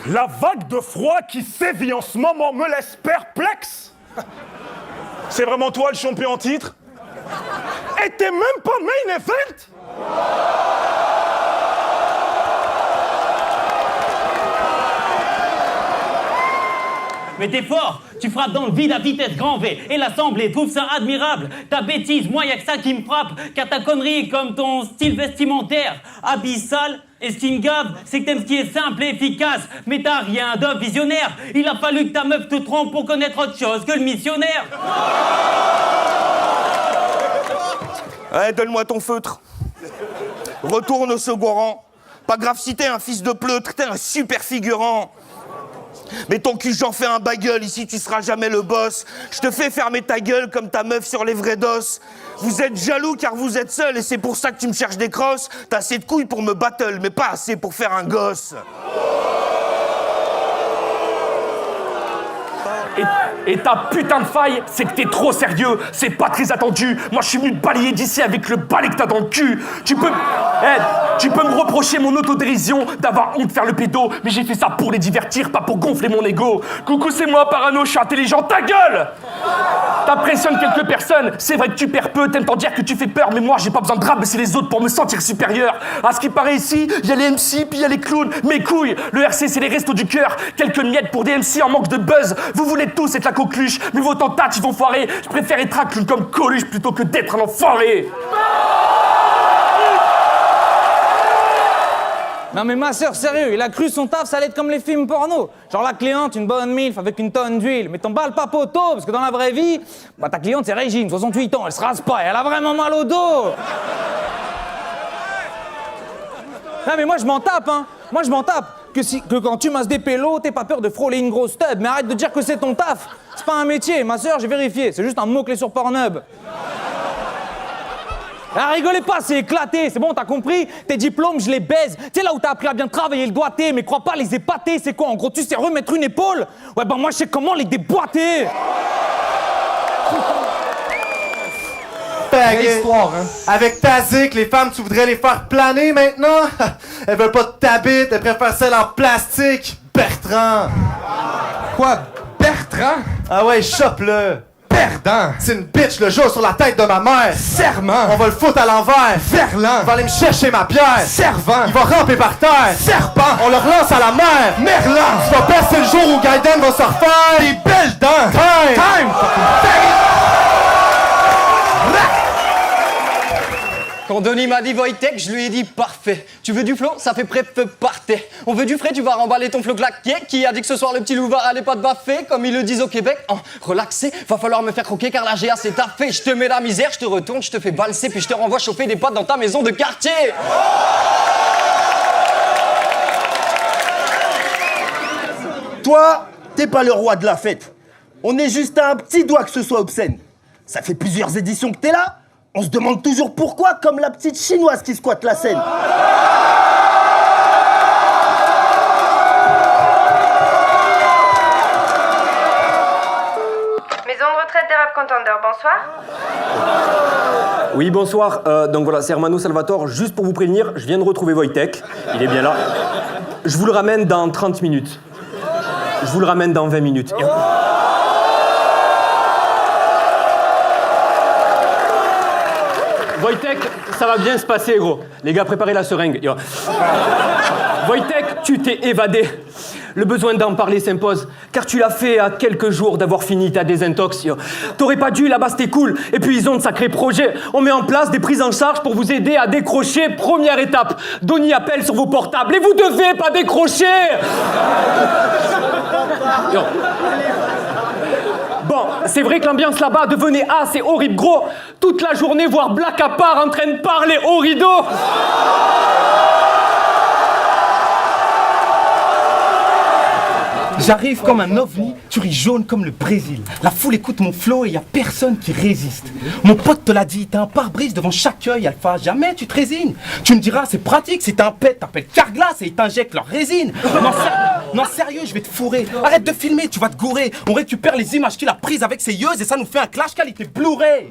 La vague de froid qui sévit en ce moment me laisse perplexe. C'est vraiment toi le champion en titre? Et t'es même pas main event? Mais t'es fort, tu frappes dans le vide à vitesse grand V et l'Assemblée trouve ça admirable. Ta bêtise, moi y'a que ça qui me frappe, car ta connerie comme ton style vestimentaire abyssal et ce qui me gave, c'est que t'aimes ce qui est simple et efficace, mais t'as rien de visionnaire. Il a fallu que ta meuf te trompe pour connaître autre chose que le missionnaire. Ouais, donne-moi ton feutre. Retourne au second rang. Pas grave si t'es un fils de pleutre, t'es un super figurant. Mais ton cul, j'en fais un bagueule, ici tu seras jamais le boss. Je te fais fermer ta gueule comme ta meuf sur les vrais dos. Vous êtes jaloux car vous êtes seul et c'est pour ça que tu me cherches des crosses. T'as assez de couilles pour me battle, mais pas assez pour faire un gosse. Et ta putain de faille, c'est que t'es trop sérieux, c'est pas très attendu. Moi je suis venu te balayer d'ici avec le balai que t'as dans le cul. Tu peux me reprocher mon autodérision, d'avoir honte de faire le pédo, mais j'ai fait ça pour les divertir, pas pour gonfler mon ego. Coucou, c'est moi, Parano, je suis intelligent, ta gueule! T'impressionnes quelques personnes, c'est vrai que tu perds peu, t'aimes t'en dire que tu fais peur, mais moi j'ai pas besoin de rabaisser les autres pour me sentir supérieur. À ce qui paraît ici, il y a les MC, puis il y a les clowns, mes couilles, le RC c'est les restos du cœur, quelques miettes pour des MC en manque de buzz. Vous voulez tous être la coqueluche, mais vos tentates ils vont foirer. Je préfère être un clown comme Coluche plutôt que d'être un enfoiré. Non mais ma sœur, sérieux, il a cru son taf, ça allait être comme les films porno. Genre la cliente, une bonne milf avec une tonne d'huile. Mais t'emballes pas poteau, parce que dans la vraie vie, bah ta cliente c'est Régine, 68 ans, elle se rase pas et elle a vraiment mal au dos. Non mais moi je m'en tape, hein. Moi je m'en tape. Que quand tu masses des pélos, t'aies pas peur de frôler une grosse tub. Mais arrête de dire que c'est ton taf. C'est pas un métier, ma sœur, j'ai vérifié. C'est juste un mot-clé sur Pornhub. Ah, rigolez pas, c'est éclaté, c'est bon, t'as compris? Tes diplômes, je les baise. Tu sais, là où t'as appris à bien travailler le doigté, mais crois pas les épater, c'est quoi? En gros, tu sais remettre une épaule? Ouais, bah moi, je sais comment les déboîter. Quelle histoire, hein? Avec ta zik, les femmes, tu voudrais les faire planer maintenant? Elles veulent pas de ta bite, elles préfèrent celle en plastique. Bertrand! Quoi? Bertrand? Ah ouais, chope-le! Perdant! C'est une bitch, le jour sur la tête de ma mère! Serment! On va le foutre à l'envers! Verlan! Il va aller me chercher ma bière! Servant! Il va ramper par terre! Serpent! On le relance à la mer! Merlan! Tu vas passer le jour où Gaiden va se refaire! Des belles dents! Time! Time! Quand Denis m'a dit Wojtek, je lui ai dit parfait. Tu veux du flow? Ça fait pré-feu partait. On veut du frais? Tu vas remballer ton flow claqué. Qui a dit que ce soir le petit louvard allait pas te baffer? Comme ils le disent au Québec. Oh, relaxé, va falloir me faire croquer car la GA c'est taffé. Je te mets la misère, je te retourne, je te fais valser, puis je te renvoie chauffer des potes dans ta maison de quartier. Toi, t'es pas le roi de la fête. On est juste à un petit doigt que ce soit obscène. Ça fait plusieurs éditions que t'es là. On se demande toujours pourquoi, comme la petite chinoise qui squatte la scène. Maison de retraite des Rap Contenders, bonsoir. Oui, bonsoir. Donc voilà, c'est Hermano Salvatore. Juste pour vous prévenir, je viens de retrouver Wojtek. Il est bien là. Je vous le ramène dans 30 minutes. Je vous le ramène dans 20 minutes. Wojtek, ça va bien se passer, gros. Les gars, préparez la seringue. Wojtek, tu t'es évadé. Le besoin d'en parler s'impose, car tu l'as fait à quelques jours d'avoir fini ta désintox. T'aurais pas dû, là-bas c'était cool. Et puis ils ont de sacrés projets. On met en place des prises en charge pour vous aider à décrocher. Première étape, Donny appelle sur vos portables. Et vous devez pas décrocher. Bon, c'est vrai que l'ambiance là-bas devenait assez horrible, gros. Toute la journée, voir Black à part en train de parler au rideau. J'arrive comme un ovni, tu ris jaune comme le Brésil. La foule écoute mon flow et y a personne qui résiste. Mon pote te l'a dit, t'as un pare-brise devant chaque œil, Alpha. Jamais tu te résignes. Tu me diras, c'est pratique, si t'as un pet, t'appelles Carglass et ils t'injectent leur résine. Non, sérieux, je vais te fourrer. Arrête de filmer, tu vas te gourer. On récupère les images qu'il a prises avec ses yeux et ça nous fait un clash qualité Blu-ray.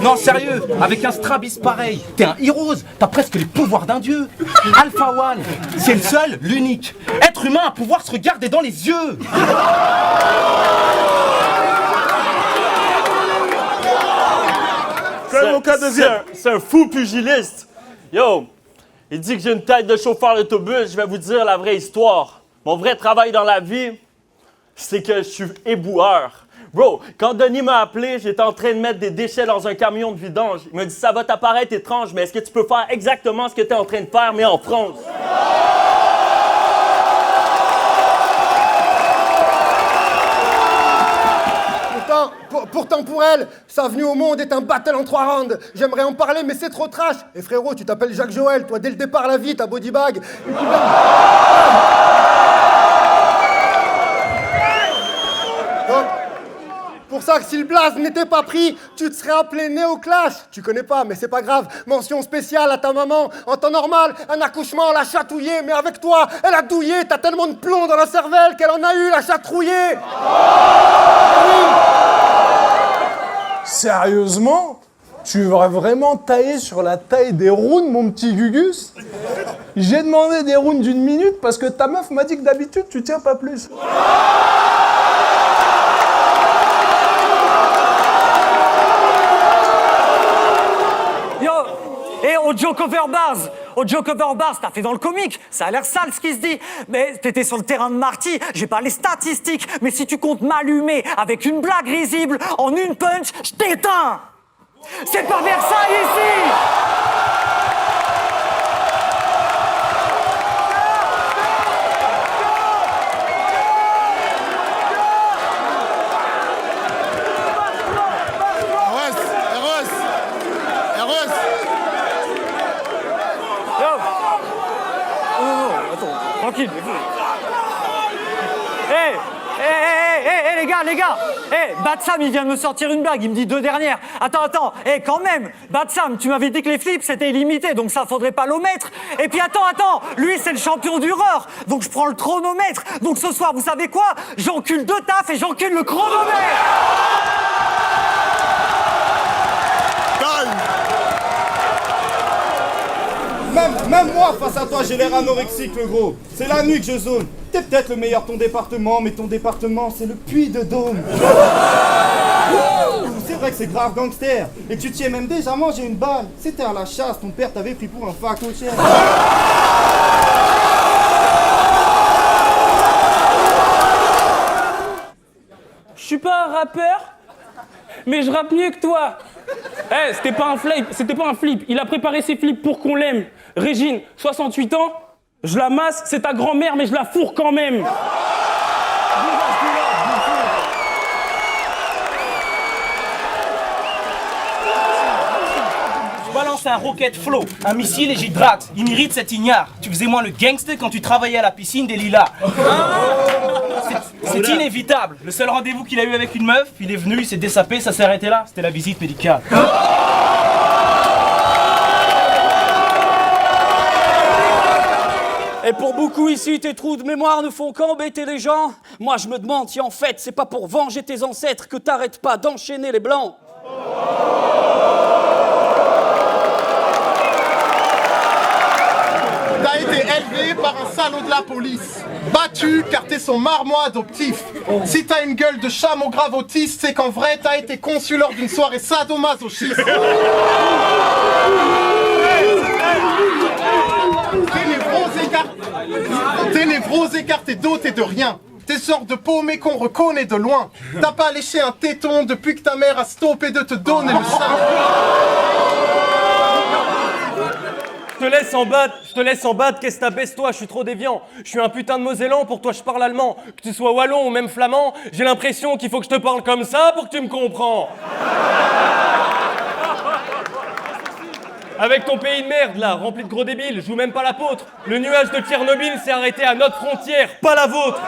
Non, Non, sérieux, avec un strabis pareil, t'es un heroes, t'as presque les pouvoirs d'un dieu. Alpha One, c'est le seul, l'unique. Être humain à pouvoir se regarder dans les yeux. C'est un fou pugiliste. Yo, il dit que j'ai une tête de chauffeur d'autobus. Je vais vous dire la vraie histoire. Mon vrai travail dans la vie, c'est que je suis éboueur. Bro, quand Denis m'a appelé, j'étais en train de mettre des déchets dans un camion de vidange. Il m'a dit, ça va t'apparaître étrange, mais est-ce que tu peux faire exactement ce que tu es en train de faire, mais en France? Pourtant pour elle, sa venue au monde est un battle en 3 rounds. J'aimerais en parler, mais c'est trop trash. Et frérot, tu t'appelles Jacques Joël, toi, dès le départ, la vie, ta body bag. Pour ça que si le blaze n'était pas pris, tu te serais appelé Néo Clash. Tu connais pas, mais c'est pas grave. Mention spéciale à ta maman. En temps normal, un accouchement, l'a chatouillé. Mais avec toi, elle a douillé. T'as tellement de plomb dans la cervelle qu'elle en a eu, la chatrouillée. Sérieusement? Tu vas vraiment tailler sur la taille des rounds, mon petit Gugus? J'ai demandé des rounds d'1 minute parce que ta meuf m'a dit que d'habitude, tu tiens pas plus. Yo, et au Joke Over Bars, t'as fait dans le comique, ça a l'air sale ce qui se dit. Mais t'étais sur le terrain de Marty, j'ai pas les statistiques, mais si tu comptes m'allumer avec une blague risible, en une punch, je t'éteins. C'est pas Versailles ici. Tranquille. Les gars, Batsam, il vient de me sortir une blague, il me dit 2 dernières. Attends, quand même, Batsam, tu m'avais dit que les flips c'était illimité, donc ça faudrait pas l'omettre. Et puis attends, lui c'est le champion du reur, donc je prends le chronomètre. Donc ce soir, vous savez quoi? J'encule 2 tafs et j'encule le chronomètre. Même moi, face à toi, j'ai l'air anorexique, le gros. C'est la nuit que je zone. T'es peut-être le meilleur de ton département, mais ton département, c'est le Puy-de-Dôme. C'est vrai que c'est grave gangster. Et tu t'y es même déjà mangé une balle. C'était à la chasse, ton père t'avait pris pour un facochère. Je suis pas un rappeur, mais je rappe mieux que toi. C'était pas un flip, il a préparé ses flips pour qu'on l'aime. Régine, 68 ans, je la masse, c'est ta grand-mère, mais je la fourre quand même. Je balance un rocket flow, un missile et j'hydrate. Il mérite cet ignare. Tu faisais moins le gangster quand tu travaillais à la piscine des Lilas. C'est inévitable. Le seul rendez-vous qu'il a eu avec une meuf, il est venu, il s'est dessapé, ça s'est arrêté là. C'était la visite médicale. Et pour beaucoup ici, tes trous de mémoire ne font qu'embêter les gens. Moi, je me demande si en fait, c'est pas pour venger tes ancêtres que t'arrêtes pas d'enchaîner les blancs. T'as été élevé par un salaud de la police. Battu car t'es son marmot adoptif. Si t'as une gueule de chameau grave autiste, c'est qu'en vrai t'as été conçu lors d'une soirée sadomasochiste. Tes névroses écartées d'autres et de rien. T'es sorte de paumé qu'on reconnaît de loin. T'as pas léché un téton depuis que ta mère a stoppé de te donner le sein. Je te laisse en battre, qu'est-ce que t'abaisse-toi, je suis trop déviant. Je suis un putain de Mosellan, pour toi je parle allemand. Que tu sois wallon ou même flamand, j'ai l'impression qu'il faut que je te parle comme ça pour que tu me comprends. Avec ton pays de merde là, rempli de gros débiles, je joue même pas l'apôtre. Le nuage de Tchernobyl s'est arrêté à notre frontière, pas la vôtre.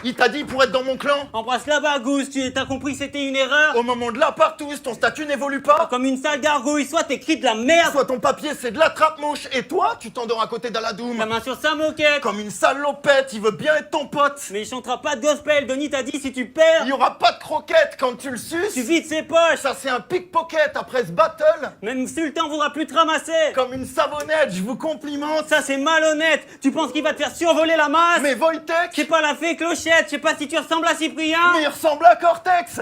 Il t'a t'a dit pour être dans mon clan? Embrasse la bagousse, t'as compris que c'était une erreur? Au moment de la partouze, ton statut n'évolue pas? Comme une sale gargouille, soit t'écris de la merde, Soit ton papier c'est de la trappe-mouche, et toi, tu t'endors à côté d'Aladoum. ta main sur sa moquette. Comme une salopette, il veut bien être ton pote. Mais il chantera pas de gospel, Denis t'a dit si tu perds, Il y aura pas de croquette quand tu le suces. tu vides ses poches. Ça c'est un pickpocket après ce battle. Même Sultan voudra plus te ramasser. Comme une savonnette, je vous complimente. Ça c'est malhonnête. Tu penses qu'il va te faire survoler la masse? Mais Wojtek, C'est pas la fée Clochette, je sais pas si tu ressembles à Cyprien. mais il ressemble à Cortex.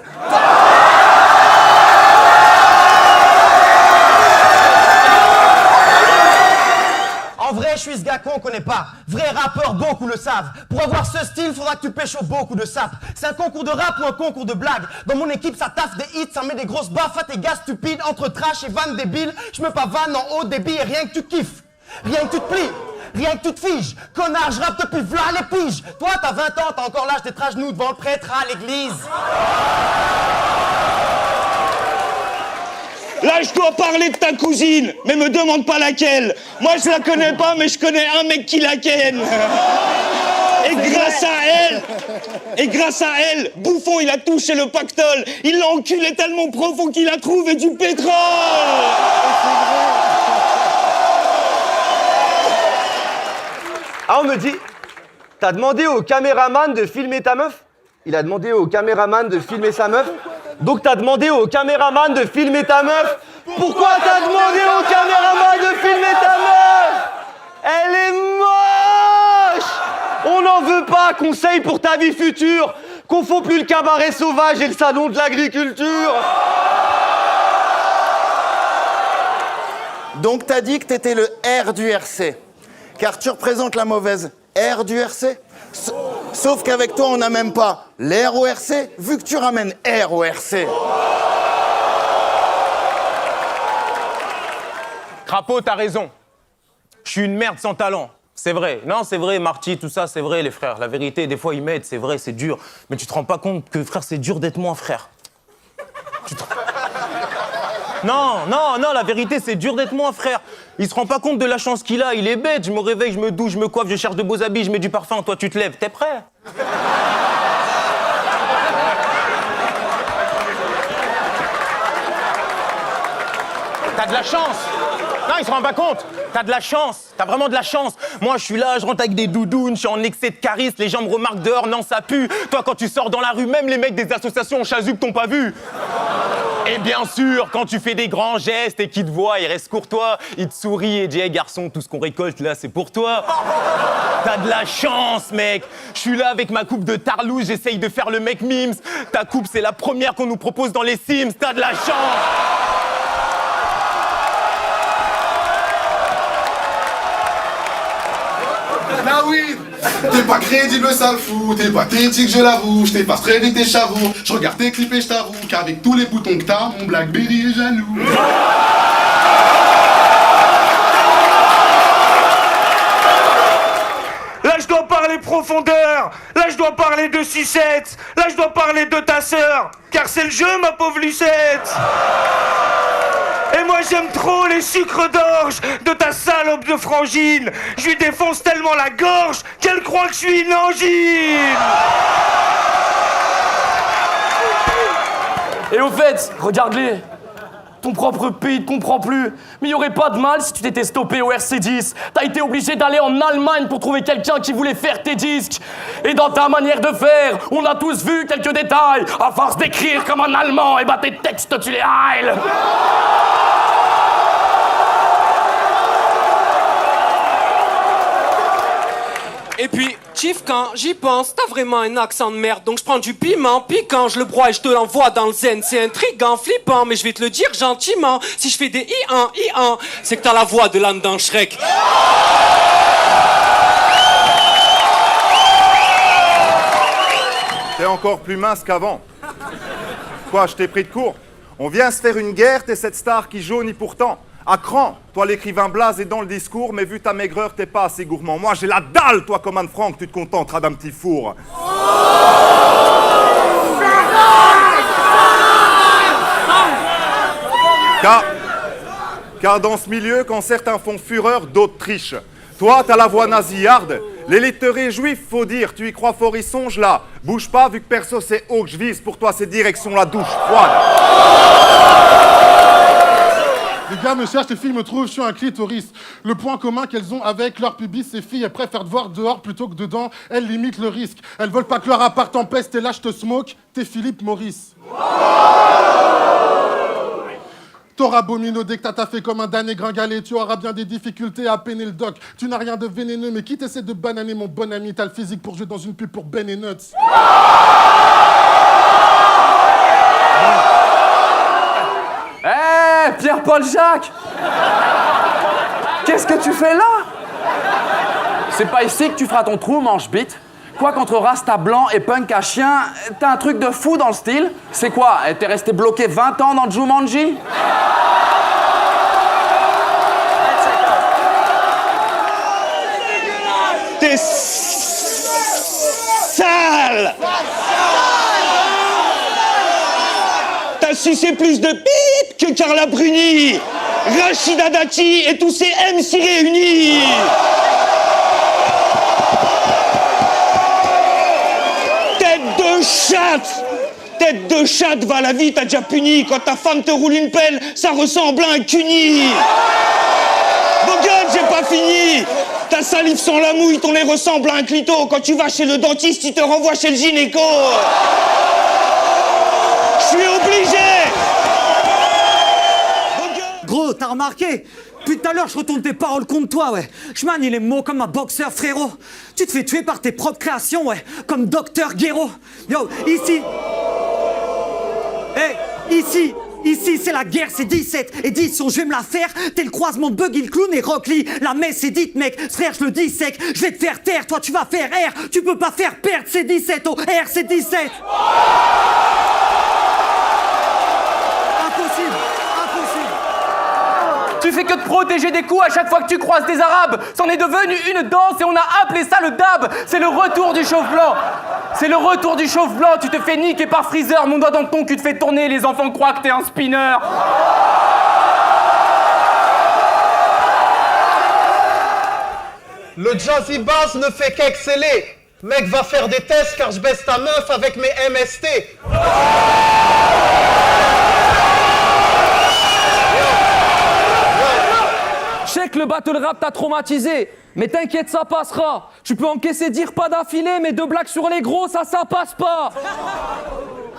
En vrai, je suis ce gars qu'on connaît pas. Vrai rappeur, beaucoup le savent. Pour avoir ce style, faudra que tu pêches beaucoup de sap. C'est un concours de rap ou un concours de blagues. Dans mon équipe, ça taffe des hits, ça met des grosses baffes à tes gars stupides. Entre trash et vannes débiles, je me pavane en haut débit et rien que tu kiffes. Rien que tu te plies. Rien que tu te figes. Connard, je rappe depuis v'là les piges. Toi, t'as 20 ans, t'as encore l'âge d'être à genoux devant le prêtre à l'église. Là, je dois parler de ta cousine, mais me demande pas laquelle. Moi, je la connais pas, mais je connais un mec qui la ken. Et grâce à elle, Bouffon, il a touché le pactole. Il l'a enculé tellement profond qu'il a trouvé du pétrole. Ah, on me dit, t'as demandé au caméraman de filmer ta meuf? Il a demandé au caméraman de filmer sa meuf? Donc t'as demandé au caméraman de filmer ta meuf? Pourquoi t'as demandé au caméraman de filmer ta meuf? Elle est moche! On n'en veut pas, conseil pour ta vie future. Confonds plus le cabaret sauvage et le salon de l'agriculture. Donc t'as dit que t'étais le R du RC, car tu représentes la mauvaise R du RC. Sauf qu'avec toi, on n'a même pas l'R au RC, vu que tu ramènes R au RC. Crapaud, t'as raison. Je suis une merde sans talent. C'est vrai. Non, c'est vrai, Marty, tout ça, c'est vrai, les frères. La vérité, des fois, ils m'aident, c'est vrai, c'est dur. Mais tu te rends pas compte que, frère, c'est dur d'être moi, frère. Non, la vérité, c'est dur d'être moi, frère. Il se rend pas compte de la chance qu'il a, il est bête. Je me réveille, je me douche, je me coiffe, je cherche de beaux habits, je mets du parfum, toi tu te lèves, t'es prêt? T'as de la chance. Non, il se rend pas compte. T'as de la chance. T'as vraiment de la chance. Moi, je suis là, je rentre avec des doudounes, je suis en excès de charisme, les gens me remarquent dehors, non, ça pue. Toi, quand tu sors dans la rue, même les mecs des associations chasubles t'ont pas vu. Et bien sûr, quand tu fais des grands gestes et qu'ils te voient, ils restent courtois, ils te sourient et disent hey, garçon, tout ce qu'on récolte là, c'est pour toi. T'as de la chance, mec. Je suis là avec ma coupe de tarlouse, j'essaye de faire le mec Mims. Ta coupe, c'est la première qu'on nous propose dans les Sims. T'as de la chance. Là oui, t'es pas crédible, sale fou, t'es pas critique, je l'avoue, je t'efface très vite tes chavoux, je regarde tes clips et je t'avoue qu'avec tous les boutons que t'as, mon Blackberry est jaloux. Là, je dois parler profondeur. Là, je dois parler de sucette. Là, je dois parler de ta sœur. Car c'est le jeu, ma pauvre Lucette. Et moi, j'aime trop les sucres d'orge de ta salope de frangine. Je lui défonce tellement la gorge qu'elle croit que je suis une angine. Et au fait, regarde-les. Ton propre pays te comprend plus. Mais y aurait pas de mal si tu t'étais stoppé au RC10. T'as été obligé d'aller en Allemagne pour trouver quelqu'un qui voulait faire tes disques. Et dans ta manière de faire, on a tous vu quelques détails. À force d'écrire comme un Allemand, et bah tes textes, tu les heiles. Et puis, Chief, quand j'y pense, t'as vraiment un accent de merde. Donc je prends du piment piquant, je le broie et je te l'envoie dans le zen. C'est intriguant, flippant, mais je vais te le dire gentiment. Si je fais des i1, c'est que t'as la voix de l'âne dans Shrek. T'es encore plus mince qu'avant. Quoi, je t'ai pris de court? On vient se faire une guerre, t'es cette star qui jaunit pourtant. À cran, toi l'écrivain blase est dans le discours, mais vu ta maigreur, t'es pas assez gourmand. Moi j'ai la dalle, toi comme Anne Frank, tu te contenteras d'un petit four. Car dans ce milieu, quand certains font fureur, d'autres trichent. Toi, t'as la voix nasillarde, L'élite te réjouit, faut dire, tu y crois fort, y songe là. Bouge pas, vu que perso c'est haut que je vise, pour toi c'est direction la douche froide. Les gars me cherchent, les filles me trouvent, je suis un clitoris. Le point commun qu'elles ont avec leur pubis, ces filles, elles préfèrent te voir dehors plutôt que dedans. Elles limitent le risque. Elles veulent pas que leur appart en peste, et là je te smoke, t'es Philippe Maurice. T'auras beau minauder que t'as taffé comme un damné gringalé, tu auras bien des difficultés à peiner le doc. Tu n'as rien de vénéneux, mais qui t'essaie de bananer mon bon ami? T'as le physique pour jouer dans une pub pour Ben et Nuts. Hé, Pierre-Paul Jacques! Qu'est-ce que tu fais là? C'est pas ici que tu feras ton trou, manche-bite. Quoi qu'entre rasta blanc et punk à chien, t'as un truc de fou dans le style. C'est quoi? T'es resté bloqué 20 ans dans Jumanji? T'es sale! T'as sucé plus de pip que Carla Bruni, Rachida Dati et tous ces MC réunis! Tête de chatte, va la vie, t'as déjà puni. Quand ta femme te roule une pelle, ça ressemble à un cuni. Bon gueule, j'ai pas fini. Ta salive sans la mouille, ton nez ressemble à un clito. Quand tu vas chez le dentiste, il te renvoie chez le gynéco. Je suis obligé. Gros, t'as remarqué? Depuis tout à l'heure, je retourne tes paroles contre toi, ouais. Je manie les mots comme un boxeur, frérot. Tu te fais tuer par tes propres créations, ouais. Comme Docteur Guéraud. Yo, ici... Ici, c'est la guerre, c'est 17 et 10, je vais me la faire. T'es le croisement de Buggy le clown et Rock Lee. La messe est dite, mec. Frère, je le dis sec. Je vais te faire taire, toi, tu vas faire R. Tu peux pas faire perdre, c'est 17. Oh, R, c'est 17. Impossible. Tu fais que te protéger des coups à chaque fois que tu croises des Arabes. C'en est devenu une danse et on a appelé ça le dab. C'est le retour du chauve blanc. C'est le retour du chauve blanc. Tu te fais niquer par Freezer. Mon doigt dans ton cul te fait tourner. Les enfants croient que t'es un spinner. Le Jazzy Bass ne fait qu'exceller. Mec, va faire des tests car je baisse ta meuf avec mes MST. Je sais que le battle rap t'a traumatisé, mais t'inquiète, ça passera. Tu peux encaisser dire pas d'affilée, mais deux blagues sur les gros, ça passe pas.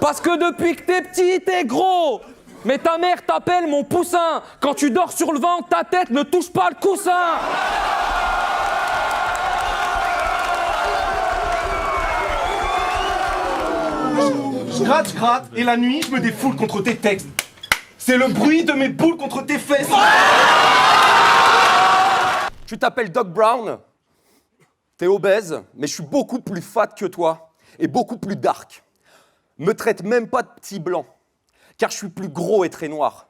Parce que depuis que t'es petit, t'es gros. Mais ta mère t'appelle mon poussin. Quand tu dors sur le ventre, ta tête ne touche pas le coussin. Je gratte, et la nuit, je me défoule contre tes textes. C'est le bruit de mes boules contre tes fesses. Tu t'appelles Doc Brown. T'es obèse, mais je suis beaucoup plus fat que toi et beaucoup plus dark. Me traite même pas de petit blanc, car je suis plus gros et très noir,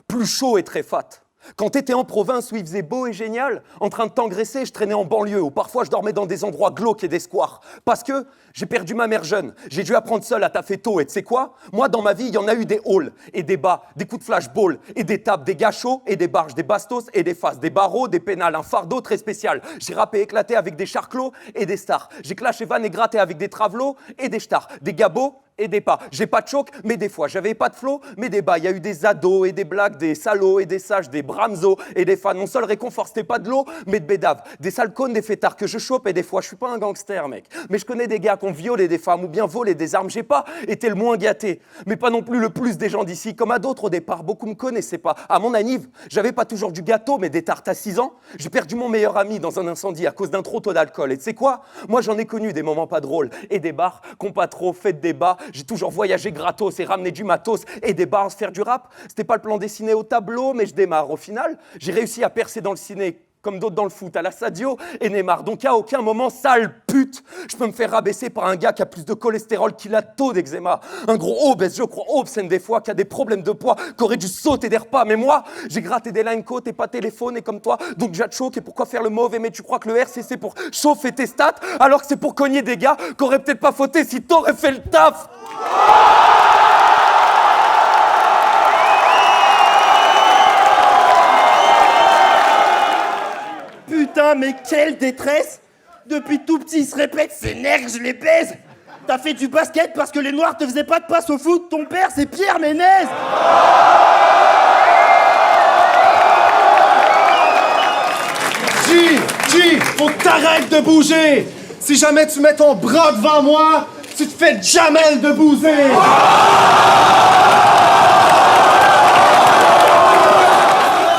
plus chaud et très fat. Quand t'étais en province où il faisait beau et génial, en train de t'engraisser, je traînais en banlieue, où parfois je dormais dans des endroits glauques et des squares. Parce que j'ai perdu ma mère jeune, j'ai dû apprendre seul à taffer tôt, et tu sais quoi? Moi, dans ma vie, il y en a eu des halls et des bas, des coups de flashball, et des tables, des gâchots, et des barges, des bastos, et des faces, des barreaux, des pénales, un fardeau très spécial. J'ai rappé éclaté avec des charclos et des stars. J'ai clashé van et gratté avec des travelots et des stars, des gabots et des pas. J'ai pas de choc, mais des fois. J'avais pas de flow, mais des bas. Il y a eu des ados et des blagues, des salauds et des sages, des bramzos et des fans. Mon seul réconfort, c'était pas de l'eau, mais de bédave. Des sales cônes, des fêtards que je chope et des fois. Je suis pas un gangster, mec. Mais je connais des gars qui ont violé des femmes ou bien volé des armes. J'ai pas été le moins gâté, mais pas non plus le plus des gens d'ici. Comme à d'autres au départ, beaucoup me connaissaient pas. À mon anniv, j'avais pas toujours du gâteau, mais des tartes à 6 ans. J'ai perdu mon meilleur ami dans un incendie à cause d'un trop tôt d'alcool. Et tu sais quoi? Moi, j'en ai connu des moments pas drôles et des bars qu'on pas trop fait de débat. J'ai toujours voyagé gratos et ramener du matos et des bars, faire du rap. C'était pas le plan dessiné au tableau, mais je démarre. Au final, j'ai réussi à percer dans le ciné, comme d'autres dans le foot, à la Sadio et Neymar. Donc à aucun moment, sale pute, je peux me faire rabaisser par un gars qui a plus de cholestérol qu'il a taux d'eczéma. Un gros obèse, je crois, obscène des fois, qui a des problèmes de poids, qui aurait dû sauter des repas. Mais moi, j'ai gratté des line coat et pas téléphoné comme toi. Donc j'atchoque, et pourquoi faire le mauvais? Mais tu crois que le RC c'est pour chauffer tes stats, alors que c'est pour cogner des gars qui auraient peut-être pas fauté si t'aurais fait le taf. Putain, mais quelle détresse! Depuis tout petit, il se répète, c'est nerfs, je les baise. T'as fait du basket parce que les Noirs te faisaient pas de passe au foot. Ton père, c'est Pierre Ménez. G, faut que t'arrêtes de bouger. Si jamais tu mets ton bras devant moi, tu te fais Jamel de bouser.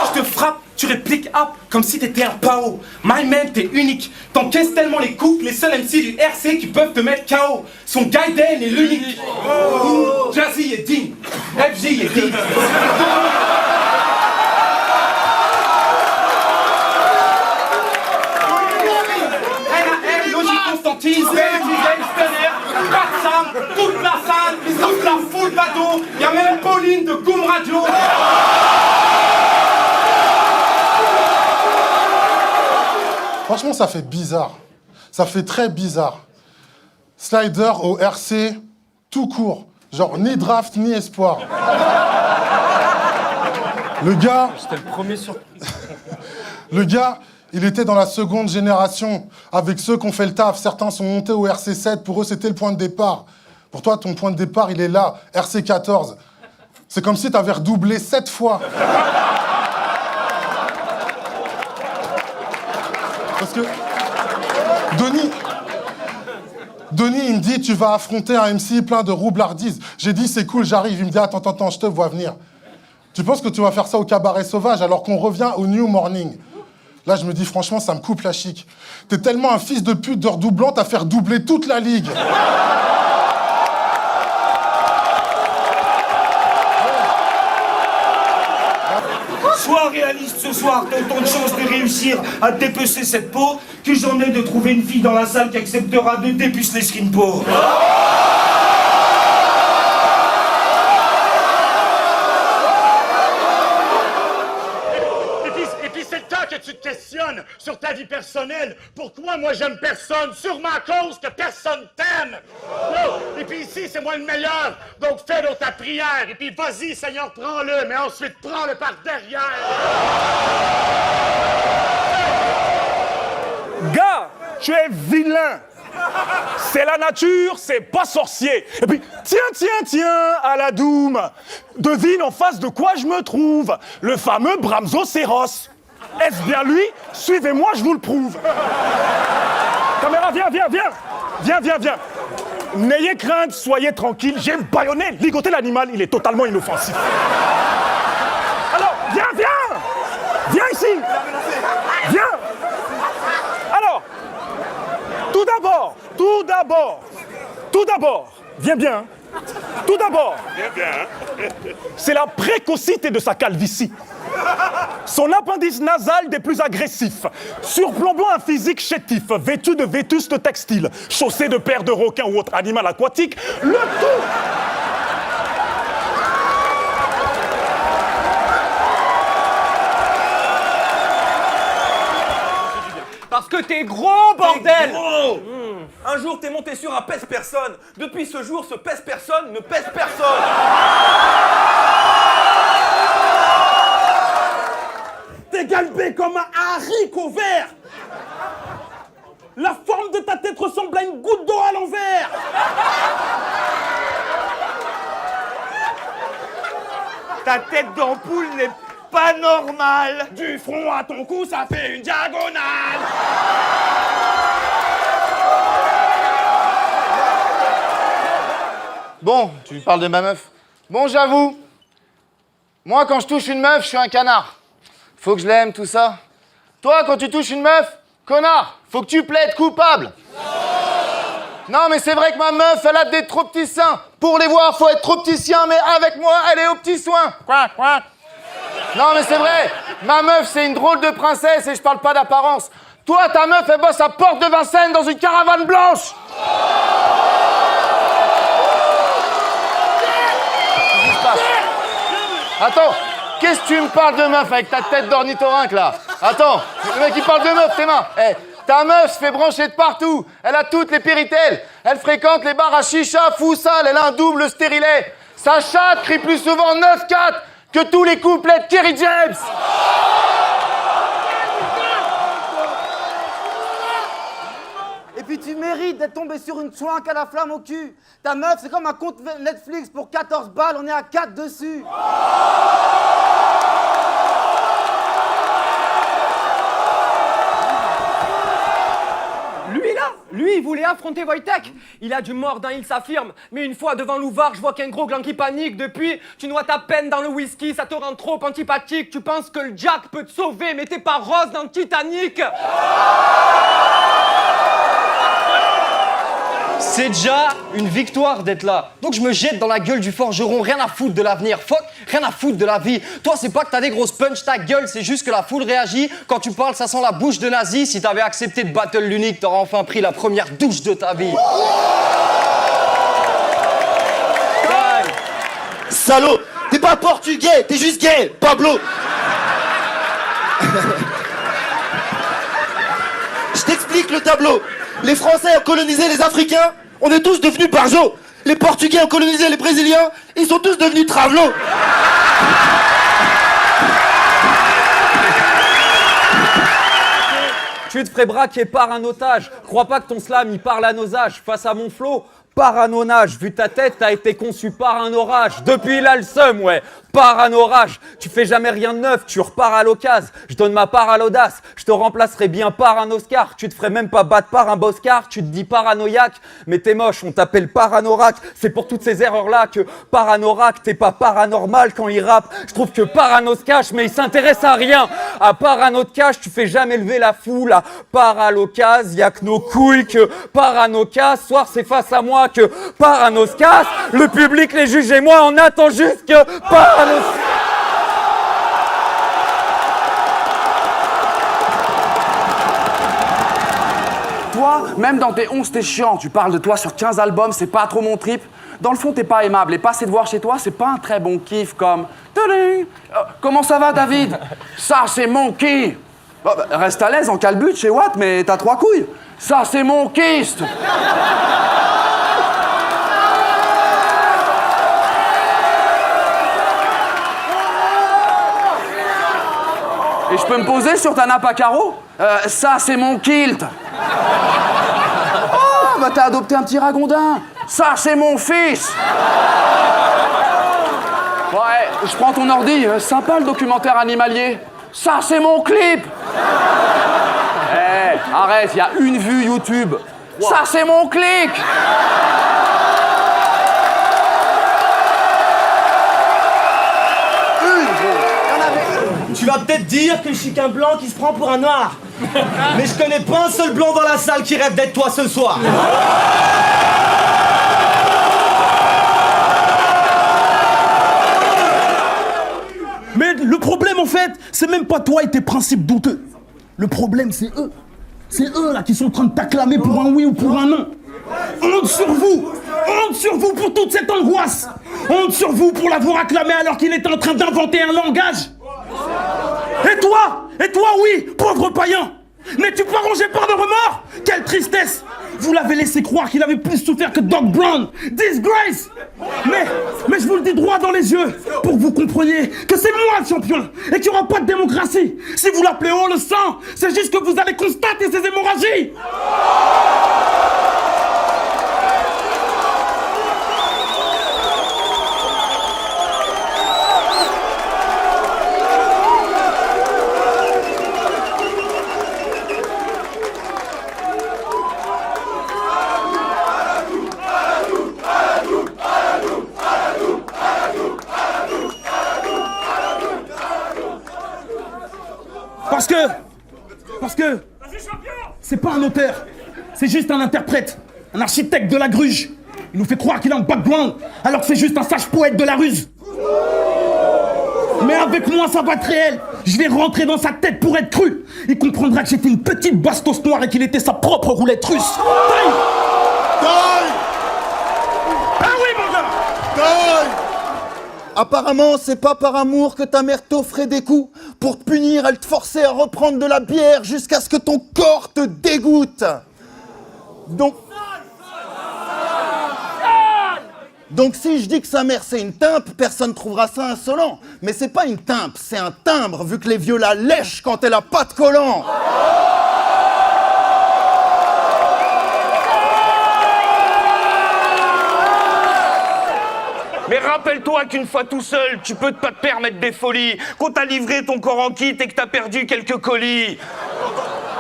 Je te frappe, tu répliques up comme si t'étais un pao. My man, t'es unique. T'encaisses tellement les coups que les seuls MC du RC qui peuvent te mettre KO sont Gaiden et l'unique. Jazzy et Dean. FJ et Dean. Toute la salle, toute la foule bateau, y a même Pauline de Goom Radio. Franchement, ça fait bizarre. Ça fait très bizarre. Slider au RC, tout court. Genre, ni draft, ni espoir. Le gars... J'étais le premier surprise. Le gars, il était dans la seconde génération, avec ceux qui ont fait le taf. Certains sont montés au RC7, pour eux, c'était le point de départ. Pour toi, ton point de départ, il est là, RC14. C'est comme si tu avais redoublé 7 fois. Parce que Denis, il me dit, tu vas affronter un MC plein de roublardises. J'ai dit, c'est cool, j'arrive. Il me dit, attends, je te vois venir. Tu penses que tu vas faire ça au cabaret sauvage alors qu'on revient au New Morning? Là, je me dis, franchement, ça me coupe la chic. T'es tellement un fils de pute de redoublant, t'as fait redoubler toute la ligue. Sois réaliste ce soir, t'as autant de chances de réussir à dépecer cette peau que j'en ai de trouver une fille dans la salle qui acceptera de dépuceler Skinpo. Et puis c'est le temps que tu te questionnes sur ta vie personnelle. Pourquoi moi j'aime personne? Sûrement à cause que personne t'aime. Et puis ici, c'est moi le meilleur. Donc fais donc ta prière. Et puis vas-y, Seigneur, prends-le. Mais ensuite, prends-le par derrière. Gars, tu es vilain. C'est la nature, c'est pas sorcier. Et puis, tiens, à la Doom. Devine en face de quoi je me trouve. Le fameux Bramzocéros. Est-ce bien lui? Suivez-moi, je vous le prouve. Caméra, viens. N'ayez crainte, soyez tranquille. J'ai bâillonné, ligoté l'animal, il est totalement inoffensif. Alors, viens ici. Viens. Alors, tout d'abord, viens bien. Tout d'abord, c'est la précocité de sa calvitie. Son appendice nasal des plus agressifs, surplombant un physique chétif, vêtu de vétustes textiles, chaussé de paires de requins ou autre animal aquatique, le tout... Parce que t'es gros, bordel! Un jour, t'es monté sur un pèse-personne. Depuis ce jour, ce pèse-personne ne pèse personne. T'es galbé comme un haricot vert. La forme de ta tête ressemble à une goutte d'eau à l'envers. Ta tête d'ampoule n'est pas normale. Du front à ton cou, ça fait une diagonale. Bon, tu me parles de ma meuf. Bon, j'avoue, moi, quand je touche une meuf, je suis un canard. Faut que je l'aime, tout ça. Toi, quand tu touches une meuf, connard, faut que tu plaides coupable. Non, mais c'est vrai que ma meuf, elle a des trop petits seins. Pour les voir, faut être trop petit sien, mais avec moi, elle est aux petits soins. Quoi? Non, mais c'est vrai, ma meuf, c'est une drôle de princesse et je parle pas d'apparence. Toi, ta meuf, elle bosse à Porte de Vincennes dans une caravane blanche. Attends, qu'est-ce que tu me parles de meuf avec ta tête d'ornithorynque là? Attends, le mec il parle de meuf, tes mains. Eh, ta meuf se fait brancher de partout. Elle a toutes les péritelles. Elle fréquente les bars à chicha, fou sale. Elle a un double stérilet. Sa chatte crie plus souvent 9-4 que tous les couplets de Kerry James. puis tu mérites d'être tombé sur une chouinque à la flamme au cul. Ta meuf, c'est comme un compte Netflix pour 14 balles, on est à 4 dessus. Lui, il voulait affronter Wojtek. Il a du mordant, il s'affirme. Mais une fois devant l'ouvard, je vois qu'un gros gland qui panique. Depuis, tu noies ta peine dans le whisky, ça te rend trop antipathique. Tu penses que le Jack peut te sauver, mais t'es pas Rose dans Titanic. C'est déjà une victoire d'être là. Donc je me jette dans la gueule du forgeron, rien à foutre de l'avenir. Fuck, rien à foutre de la vie. Toi, c'est pas que t'as des grosses punch, ta gueule, c'est juste que la foule réagit. Quand tu parles, ça sent la bouche de nazi. Si t'avais accepté de battle l'unique, t'aurais enfin pris la première douche de ta vie. Salaud, t'es pas portugais, t'es juste gay, Pablo. Je t'explique le tableau. Les Français ont colonisé les Africains, on est tous devenus barjots. Les Portugais ont colonisé les Brésiliens, ils sont tous devenus travelots. Tu te ferais braquer par un otage. Crois pas que ton slam il parle à nos âges. Face à mon flow, paranonage. Vu ta tête, t'as été conçu par un orage. Depuis là le seum, ouais. Par un orage. Tu fais jamais rien de neuf, tu repars à l'occasion. Je donne ma part à l'audace. Je te remplacerai bien par un Oscar. Tu te ferais même pas battre par un Boscar. Tu te dis paranoïaque, mais t'es moche, on t'appelle Paranorac. C'est pour toutes ces erreurs-là que Paranorac, t'es pas paranormal quand il rappe. Je trouve que Parano se cache, mais il s'intéresse à rien. À Parano de cache, tu fais jamais lever la foule. À part à l'occasion, y'a que nos couilles que Parano casse. Soir, c'est face à moi que Parano se casse. Le public, les juges et moi, on attend juste que Parano. Toi, même dans tes 11, t'es chiant. Tu parles de toi sur 15 albums, c'est pas trop mon trip. Dans le fond, t'es pas aimable. Et passer te voir chez toi, c'est pas un très bon kiff comme... Comment ça va, David? Ça, c'est mon kiff. Reste à l'aise en calbute chez Watt, mais t'as 3 couilles. Ça, c'est mon kyste. Et je peux me poser sur ta nappe à carreaux? Ça, c'est mon kilt. Oh, bah t'as adopté un petit ragondin. Ça, c'est mon fils. Ouais, je prends ton ordi. Sympa le documentaire animalier. Ça, c'est mon clip. Eh, arrête, il y a une vue YouTube. Ça, c'est mon clic. Tu vas peut-être dire que je suis qu'un blanc qui se prend pour un noir. Mais je connais pas un seul blanc dans la salle qui rêve d'être toi ce soir. Mais le problème, en fait, c'est même pas toi et tes principes douteux. Le problème, c'est eux. C'est eux, là, qui sont en train de t'acclamer pour un oui ou pour un non. Honte sur vous! Honte sur vous pour toute cette angoisse! Honte sur vous pour l'avoir acclamé alors qu'il était en train d'inventer un langage! Et toi, oui, pauvre païen! N'es-tu pas rongé par de remords? Quelle tristesse! Vous l'avez laissé croire qu'il avait plus souffert que Doc Brown! Disgrace! Mais je vous le dis droit dans les yeux, pour que vous compreniez que c'est moi le champion, et qu'il n'y aura pas de démocratie! Si vous l'appelez haut le sang, c'est juste que vous allez constater ces hémorragies! Parce que c'est pas un auteur, c'est juste un interprète, un architecte de la gruge. Il nous fait croire qu'il a un background, alors que c'est juste un sage poète de la ruse. Mais avec moi, ça va être réel. Je vais rentrer dans sa tête pour être cru. Il comprendra que j'étais une petite bastos noire et qu'il était sa propre roulette russe. Taille! Ah oui, mon gars! Taille! Apparemment, c'est pas par amour que ta mère t'offrait des coups. Pour te punir, elle te forçait à reprendre de la bière jusqu'à ce que ton corps te dégoûte. Donc si je dis que sa mère c'est une timpe, personne trouvera ça insolent. Mais c'est pas une timpe, c'est un timbre, vu que les vieux la lèchent quand elle a pas de collant. Et rappelle-toi qu'une fois tout seul, tu peux pas te permettre des folies. Qu'on t'a livré ton corps en kit et que t'as perdu quelques colis.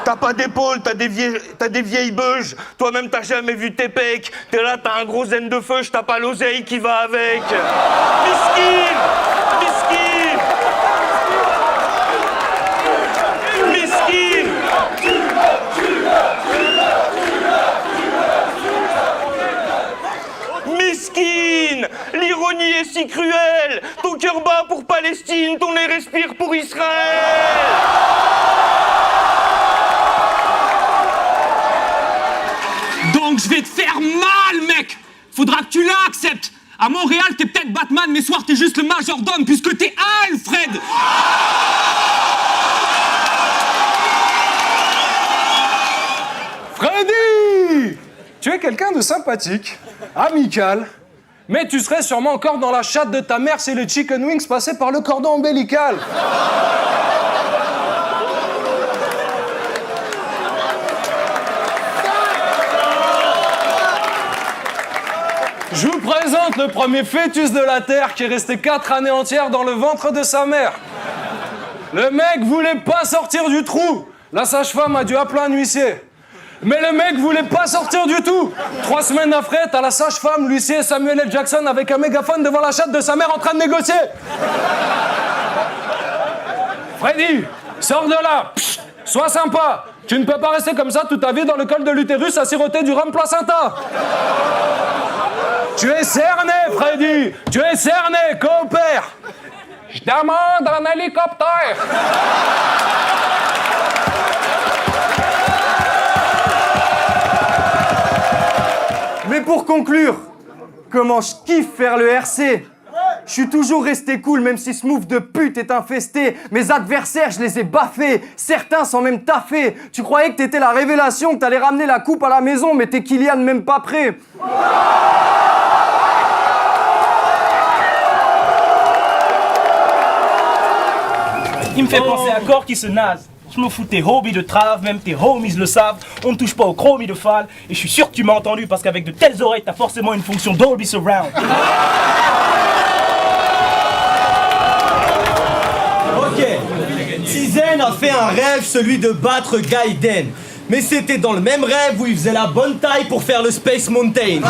T'as pas d'épaule, t'as des vieilles beuges. Toi-même, t'as jamais vu tes pecs. T'es là, t'as un gros zen de feu, t'as pas l'oseille qui va avec. Miskin! Miskin! Miskin! Miskin! L'ironie est si cruelle. Ton cœur bat pour Palestine, ton nez respire pour Israël. Donc je vais te faire mal, mec. Faudra que tu l'acceptes. À Montréal, t'es peut-être Batman, mais soir, t'es juste le majordome, puisque t'es Alfred. Freddy! Tu es quelqu'un de sympathique, amical, mais tu serais sûrement encore dans la chatte de ta mère si les chicken wings passaient par le cordon ombilical. Je vous présente le premier fœtus de la Terre qui est resté 4 années entières dans le ventre de sa mère. Le mec voulait pas sortir du trou. La sage-femme a dû appeler un huissier. Mais le mec voulait pas sortir du tout. 3 semaines après, t'as la sage-femme, l'huissier et Samuel L. Jackson avec un mégaphone devant la chatte de sa mère en train de négocier. Freddy, sors de là. Psst, sois sympa. Tu ne peux pas rester comme ça toute ta vie dans le col de l'utérus à siroter du rhum placenta. Tu es cerné, Freddy. Tu es cerné, coopère. Je demande un hélicoptère. Mais pour conclure, comment je kiffe faire le RC. Je suis toujours resté cool, même si ce move de pute est infesté. Mes adversaires, je les ai baffés. Certains sont même taffés. Tu croyais que t'étais la révélation, que t'allais ramener la coupe à la maison, mais t'es Kylian même pas prêt. Il me fait penser à corps qui se nase. Je me fous tes hobbies de trave, même tes homies le savent. On ne touche pas au chromie de Fall. Et je suis sûr que tu m'as entendu parce qu'avec de telles oreilles, t'as forcément une fonction Dolby Surround. Ok, Tizen a fait un rêve, celui de battre Gaiden. Mais c'était dans le même rêve où il faisait la bonne taille pour faire le Space Mountain.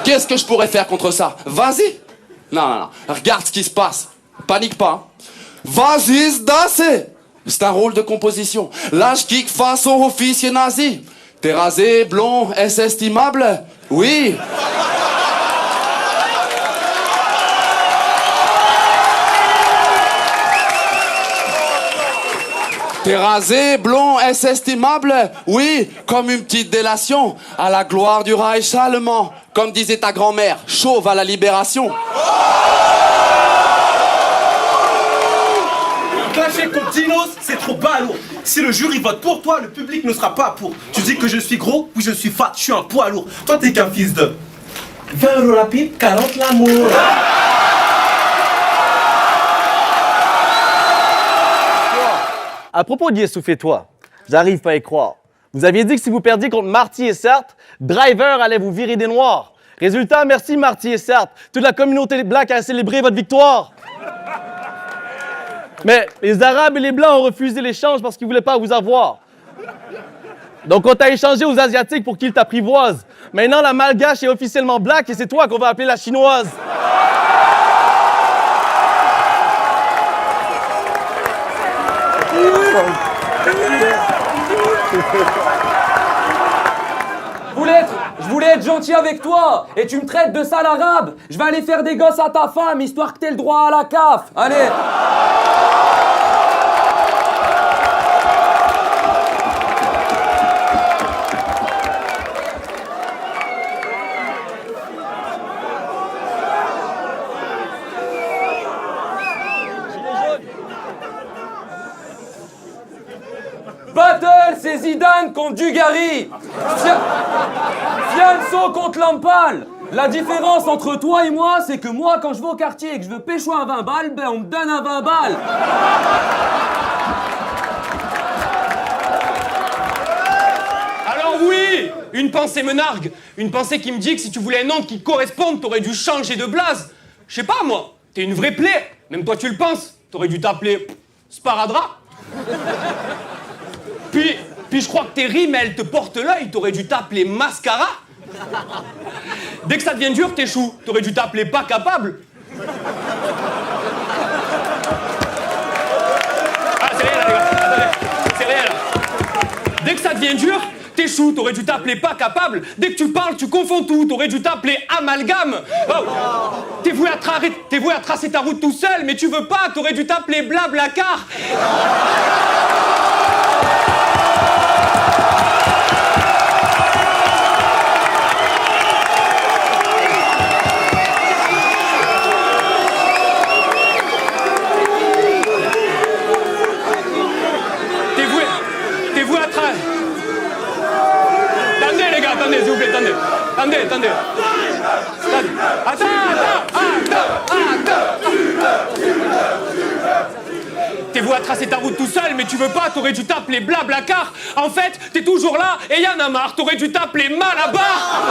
Qu'est-ce que je pourrais faire contre ça? Vas-y. Non. Regarde ce qui se passe. Panique pas. Vas-y, c'est c'est un rôle de composition. Là, je kick façon officier nazi. T'es rasé, blond, est-ce estimable? Oui. T'es rasé, blond, est-ce estimable? Oui, comme une petite délation à la gloire du Reich allemand. Comme disait ta grand-mère, chauve à la libération. Clasher contre Dinos, c'est trop balourd. Si le jury vote pour toi, le public ne sera pas pour. Tu dis que je suis gros, oui je suis fat, je suis un poids lourd. Toi t'es qu'un fils de 20 € la pipe, 40 l'amour. À propos d'Yessouf et toi, j'arrive pas à y croire. Vous aviez dit que si vous perdiez contre Marty et Sartre, Driver allait vous virer des noirs. Résultat, merci Marty et Sartre. Toute la communauté black a célébré votre victoire. Mais les Arabes et les Blancs ont refusé l'échange parce qu'ils voulaient pas vous avoir. Donc on t'a échangé aux Asiatiques pour qu'ils t'apprivoisent. Maintenant, la malgache est officiellement black et c'est toi qu'on va appeler la chinoise. Je voulais être gentil avec toi et tu me traites de sale arabe. Je vais aller faire des gosses à ta femme histoire que t'aies le droit à la CAF. Allez. Battle, c'est Zidane contre Dugarry. Fianso contre Lampal. La différence entre toi et moi, c'est que moi, quand je vais au quartier et que je veux pécho un 20 balles, ben on me donne un 20 balles. Alors oui, Une pensée me nargue. Une pensée qui me dit que si tu voulais un nom qui corresponde, t'aurais dû changer de blase. Je sais pas, moi. T'es une vraie plaie. Même toi, tu le penses. T'aurais dû t'appeler Sparadrap. Puis je crois que tes rimes, elles te portent l'œil. T'aurais dû t'appeler Mascara. Dès que ça devient dur, t'échoues. T'aurais dû t'appeler Pas Capable. Ah, c'est rien, là, les gars. Attendez, c'est rien, là. Dès que ça devient dur, t'échoues. T'aurais dû t'appeler Pas Capable. Dès que tu parles, tu confonds tout. T'aurais dû t'appeler Amalgame. Oh. T'es voué à tracer ta route tout seul, mais tu veux pas. T'aurais dû t'appeler Blablacar. Attendez, s'il vous plaît, attendez. Attends. T'es voué à tracer ta route tout seul, mais tu veux pas, t'aurais dû t'appeler Blablacar. En fait, t'es toujours là et y'en a marre, t'aurais dû t'appeler Malabar.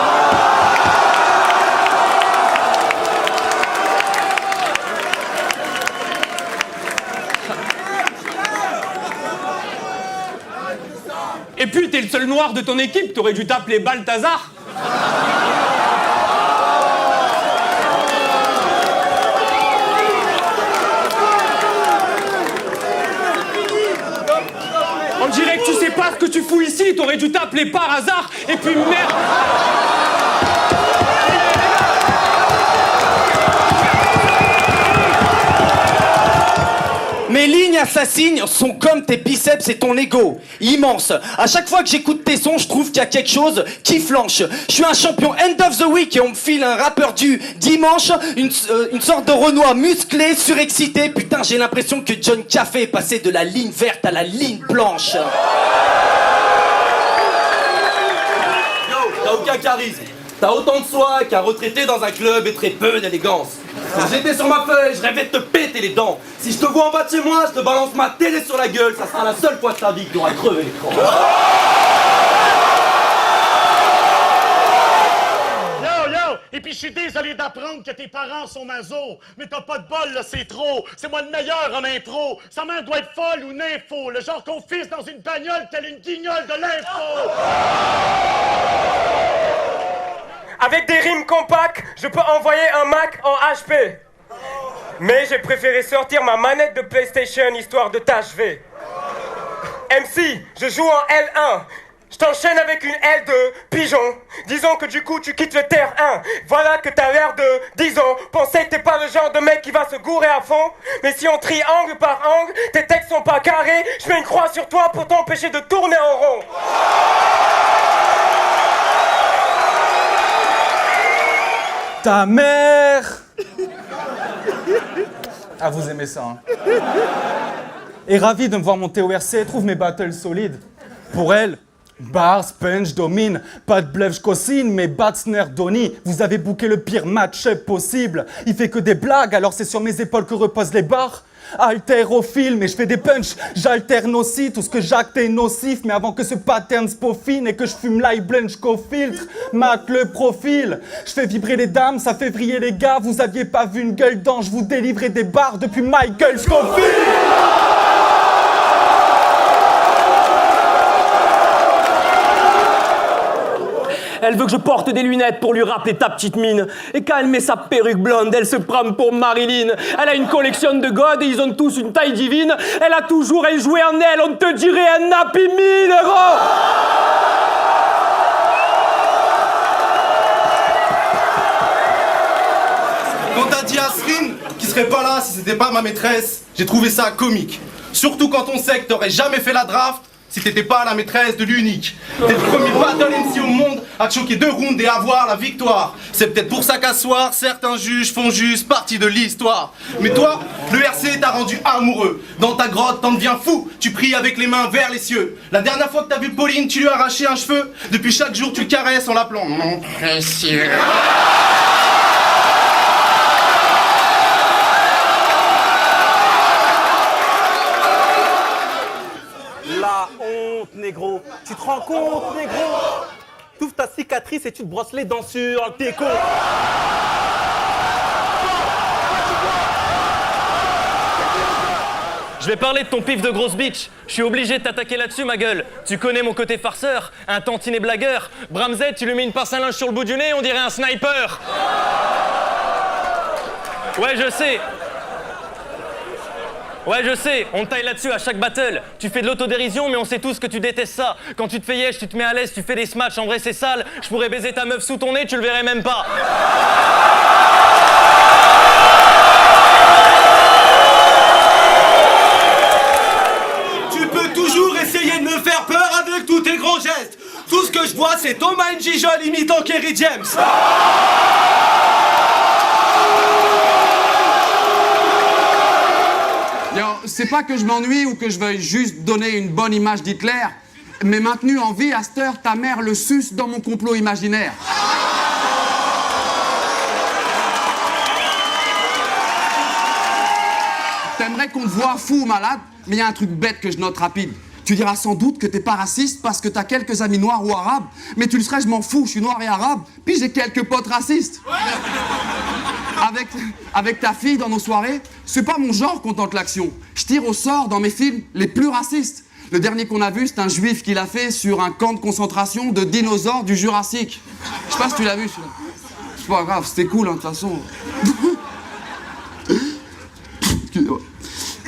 Et puis, t'es le seul noir de ton équipe, t'aurais dû t'appeler Balthazar. On dirait que tu sais pas ce que tu fous ici, t'aurais dû t'appeler Par Hasard, et puis merde. Mes lignes assassines sont comme tes biceps et ton ego, immense. À chaque fois que j'écoute tes sons, je trouve qu'il y a quelque chose qui flanche. Je suis un champion end of the week et on me file un rappeur du dimanche, une sorte de Renoir musclé, surexcité. Putain, j'ai l'impression que John Café est passé de la ligne verte à la ligne blanche. Yo, t'as aucun charisme. T'as autant de soi qu'un retraité dans un club et très peu d'élégance. Si j'étais sur ma feuille, je rêvais de te péter les dents. Si je te vois en bas de chez moi, je te balance ma télé sur la gueule. Ça sera la seule fois de ta vie que tu auras crevé l'écran. Yo! Et puis je suis désolé d'apprendre que tes parents sont masos, mais t'as pas de bol, là, c'est trop. C'est moi le meilleur en intro. Sa mère doit être folle ou nympho. Le genre qu'on fisse dans une bagnole telle une guignole de l'info. Avec des rimes compactes, je peux envoyer un Mac en HP. Mais j'ai préféré sortir ma manette de PlayStation histoire de t'achever. MC, je joue en L1. Je t'enchaîne avec une L2, pigeon. Disons que du coup tu quittes le terre 1. Voilà que t'as l'air de, disons, penser que t'es pas le genre de mec qui va se gourer à fond. Mais si on trie angle par angle, tes textes sont pas carrés. Je mets une croix sur toi pour t'empêcher de tourner en rond. Ta mère. Ah, vous aimez ça, hein. Et ravi de me voir monter au RC, trouve mes battles solides. Pour elle, bars, punch, domine, pas de bluff, je cosine, mais Batsner, Donny, vous avez booké le pire match-up possible. Il fait que des blagues, alors c'est sur mes épaules que reposent les barres. Haltérophile, mais je fais des punchs, j'alterne aussi, tout ce que j'acte est nocif, mais avant que ce pattern se peaufine et que je fume l'ail blanche qu'au filtre, mac le profil, je fais vibrer les dames, ça fait vriller les gars, vous aviez pas vu une gueule d'ange, vous délivrez des barres depuis Michael Scofield. Elle veut que je porte des lunettes pour lui rappeler ta petite mine. Et quand elle met sa perruque blonde, elle se prend pour Marilyn. Elle a une collection de godes et ils ont tous une taille divine. Elle a toujours joué en elle, on te dirait un Happy Meal, héros. Quand t'as dit à Srin qui serait pas là si c'était pas ma maîtresse, j'ai trouvé ça comique. Surtout quand on sait que t'aurais jamais fait la draft si t'étais pas la maîtresse de l'unique. T'es le premier battle MC au monde à te choquer 2 rounds et avoir la victoire. C'est peut-être pour ça qu'à soir, certains juges font juste partie de l'histoire. Mais toi, le RC t'a rendu amoureux. Dans ta grotte, t'en deviens fou. Tu pries avec les mains vers les cieux. La dernière fois que t'as vu Pauline, tu lui as arraché un cheveu. Depuis chaque jour, tu le caresses en l'appelant mon précieux. La honte, négro. Tu te rends compte, négro? t'ouvres ta cicatrice et tu te brosses les dents sur le déco. Je vais parler de ton pif de grosse bitch. Je suis obligé de t'attaquer là-dessus, ma gueule. Tu connais mon côté farceur, un tantinet blagueur. Bramzet, tu lui mets une pince à linge sur le bout du nez, on dirait un sniper. Ouais, je sais. Ouais, je sais, on te taille là-dessus à chaque battle. Tu fais de l'autodérision, mais on sait tous que tu détestes ça. Quand tu te fais yesh, tu te mets à l'aise, tu fais des smatchs. En vrai, c'est sale. Je pourrais baiser ta meuf sous ton nez, tu le verrais même pas. Tu peux toujours essayer de me faire peur avec tous tes grands gestes. Tout ce que je vois, c'est Thomas Njijol imitant Kerry James. C'est pas que je m'ennuie ou que je veuille juste donner une bonne image d'Hitler, mais maintenu en vie à cette heure, ta mère le suce dans mon complot imaginaire. T'aimerais qu'on te voie fou ou malade, mais il y a un truc bête que je note rapide. Tu diras sans doute que t'es pas raciste parce que t'as quelques amis noirs ou arabes, mais tu le serais, je m'en fous, je suis noir et arabe, puis j'ai quelques potes racistes. Avec ta fille dans nos soirées, c'est pas mon genre qu'on tente l'action. Je tire au sort dans mes films les plus racistes. Le dernier qu'on a vu, c'est un juif qui l'a fait sur un camp de concentration de dinosaures du Jurassique. Je sais pas si tu l'as vu, celui-là. C'est pas grave, c'était cool, hein, de toute façon.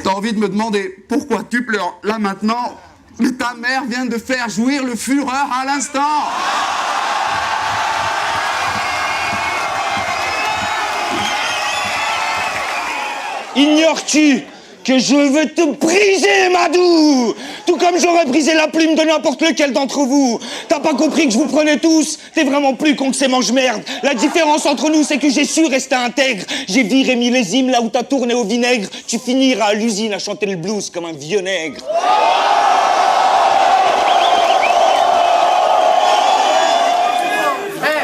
T'as envie de me demander pourquoi tu pleures là maintenant, mais ta mère vient de faire jouir le Führer à l'instant. Ignores-tu que je veux te briser, Madou? Tout comme j'aurais brisé la plume de n'importe lequel d'entre vous. T'as pas compris que je vous prenais tous? T'es vraiment plus con que ces mange-merde. La différence entre nous, c'est que j'ai su rester intègre. J'ai viré millésime là où t'as tourné au vinaigre. Tu finiras à l'usine à chanter le blues comme un vieux nègre.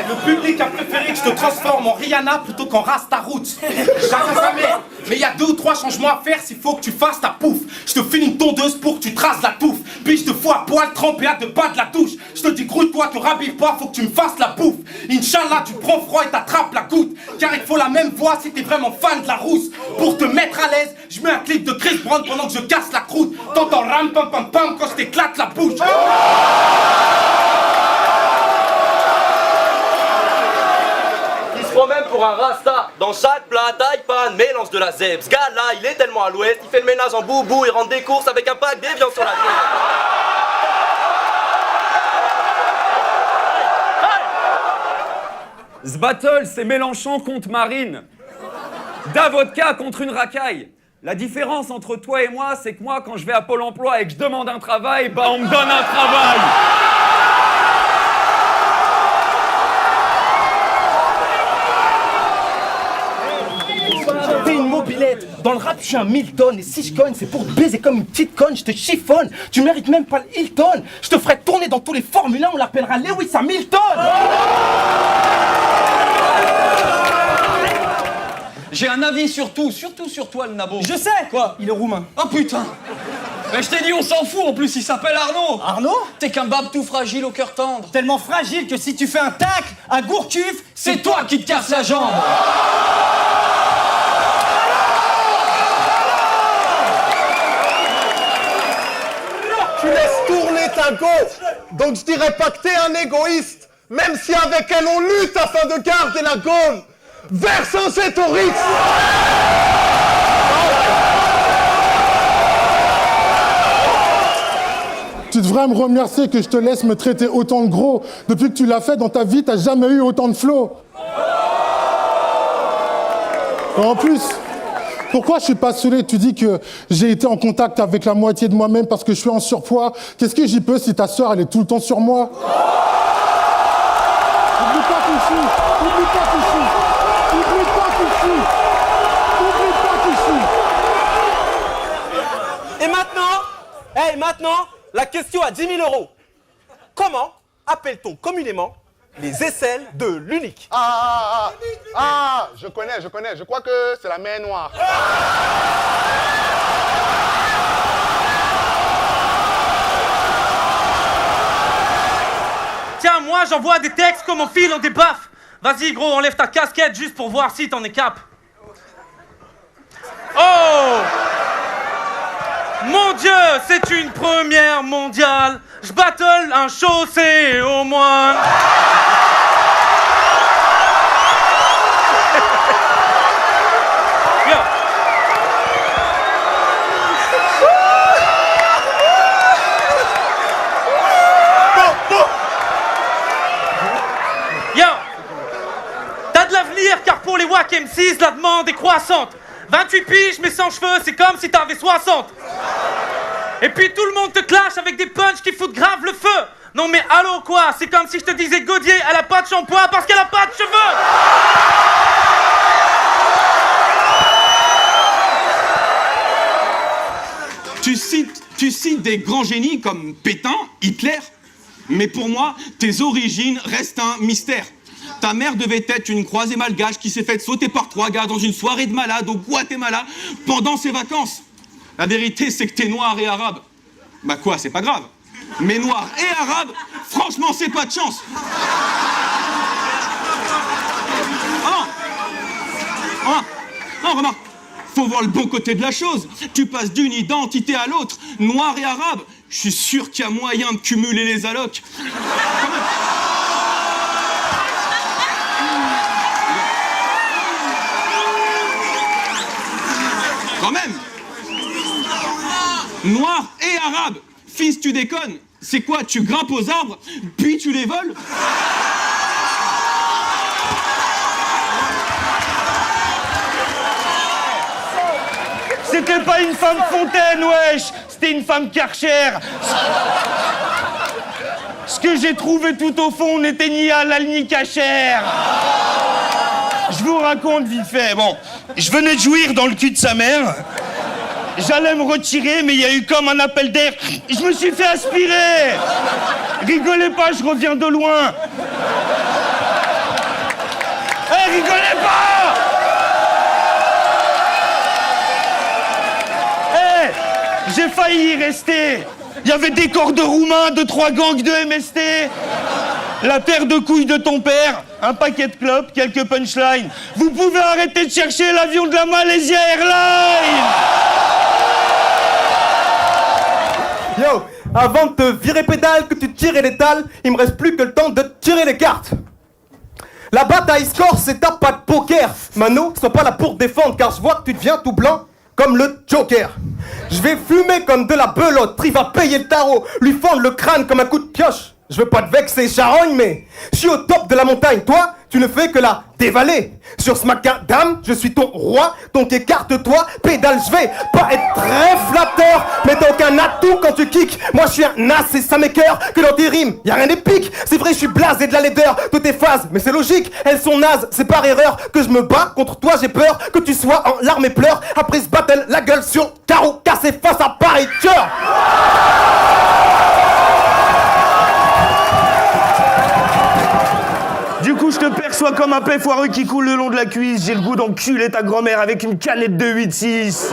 Le public a préféré que je te transforme en Rihanna plutôt qu'en Rasta Roots. Jamais. Mais il y a 2 ou 3 changements à faire s'il faut que tu fasses ta pouffe. Je te file une tondeuse pour que tu traces la touffe. Puis je te fous à poil trempé à 2 pas de la douche. Je te dis grouille-toi, te rabille pas, faut que tu me fasses la bouffe. Inch'Allah, tu prends froid et t'attrapes la goutte. Car il faut la même voix si t'es vraiment fan de la rousse. Pour te mettre à l'aise, je mets un clip de Chris Brown pendant que je casse la croûte. T'entends ram pam pam pam quand je t'éclate la bouche. Même pour un rasta, dans chaque plat, taille pan, mélange de la zeb. Ce gars-là, il est tellement à l'ouest, il fait le ménage en boubou, il rentre des courses avec un pack d'évian sur la tête. Ce battle, c'est Mélenchon contre Marine. Davodka contre une racaille. La différence entre toi et moi, c'est que moi, quand je vais à Pôle emploi et que je demande un travail, bah on me donne un travail. Dans le rap, je suis un Milton et si je cogne, c'est pour te baiser comme une petite conne, je te chiffonne. Tu mérites même pas le Hilton. Je te ferai tourner dans tous les Formule 1, on l'appellera Lewis Hamilton. J'ai un avis sur tout, surtout sur toi, le nabo. Je sais. Quoi? Il est roumain. Oh putain. Mais je t'ai dit, on s'en fout, en plus il s'appelle Arnaud. Arnaud? T'es qu'un bab tout fragile au cœur tendre. Tellement fragile que si tu fais un tac, un Gourcuff, c'est toi qui te casses la jambe. Tu laisses tourner ta go, donc je dirais pas que t'es un égoïste, même si avec elle on lutte afin de garder la Gaule. Vercingétorix. Tu devrais me remercier que je te laisse me traiter autant de gros. Depuis que tu l'as fait dans ta vie, t'as jamais eu autant de flow. En plus, pourquoi je suis passionné? Tu dis que j'ai été en contact avec la moitié de moi-même parce que je suis en surpoids. Qu'est-ce que j'y peux si ta sœur, elle est tout le temps sur moi? Oublie pas qui je suis. Oublie pas qui je suis. Oublie pas qui je suis. Oublie pas qui je suis. Et maintenant, la question à 10 000 €. Comment appelle-t-on communément les aisselles de l'unique? Je connais. Je crois que c'est la mer Noire. Tiens, moi moi j'envoie des textes comme on file, on débafe. Vas-y gros, enlève ta casquette juste pour voir si t'en es cap. Oh! Mon Dieu, c'est une première mondiale. Je battle un chaussé au moins. T'as de l'avenir car pour les Wack M6 la demande est croissante. 28 piges mais sans cheveux, c'est comme si t'avais 60. Et puis tout le monde te clash avec des punchs qui foutent grave le feu. Non mais allô quoi, c'est comme si je te disais Godier, elle a pas de shampoing parce qu'elle a pas de cheveux. Tu cites des grands génies comme Pétain, Hitler, mais pour moi, tes origines restent un mystère. Ta mère devait être une croisée malgache qui s'est faite sauter par 3 gars dans une soirée de malade au Guatemala pendant ses vacances. La vérité, c'est que t'es noir et arabe. Bah quoi, c'est pas grave. Mais noir et arabe, franchement, c'est pas de chance. Non, remarque, faut voir le bon côté de la chose. Tu passes d'une identité à l'autre, noir et arabe. Je suis sûr qu'il y a moyen de cumuler les allocs. Quand même. Noir et arabe. Fils, tu déconnes. C'est quoi, tu grimpes aux arbres, puis tu les voles? C'était pas une femme Fontaine, wesh. C'était une femme Karcher. Ce que j'ai trouvé tout au fond n'était ni halal ni cachère. Je vous raconte vite fait. Bon, je venais de jouir dans le cul de sa mère. J'allais me retirer, mais il y a eu comme un appel d'air. Je me suis fait aspirer. Rigolez pas, je reviens de loin. Eh, rigolez pas! Eh, j'ai failli y rester. Il y avait des corps de roumains, 2-3 gangs de MST. La paire de couilles de ton père, un paquet de clopes, quelques punchlines. Vous pouvez arrêter de chercher l'avion de la Malaysia Airlines. Yo, avant de te virer pédale, que tu tires l'étal, il me reste plus que le temps de tirer les cartes. La bataille score, c'est ta pas de poker. Mano, sois pas là pour défendre, car je vois que tu deviens tout blanc comme le Joker. Je vais fumer comme de la belote, il va payer le tarot, lui fendre le crâne comme un coup de pioche. Je veux pas te vexer, charogne, mais je suis au top de la montagne. Toi, tu ne fais que la dévaler. Sur ce macadam, je suis ton roi, donc écarte-toi, pédale, je vais pas être très flatteur, mais t'as aucun atout quand tu kicks. Moi, je suis un as et ça m'écoeure que dans tes rimes, y a rien d'épique. C'est vrai, je suis blasé de la laideur de tes phases, mais c'est logique, elles sont nazes. C'est par erreur que je me bats contre toi, j'ai peur que tu sois en larmes et pleurs. Après ce battle, la gueule sur carreau, cassé face à pareil cœur. Du coup, je te perçois comme un paix foireux qui coule le long de la cuisse. J'ai le goût d'enculer ta grand-mère avec une canette de 8-6.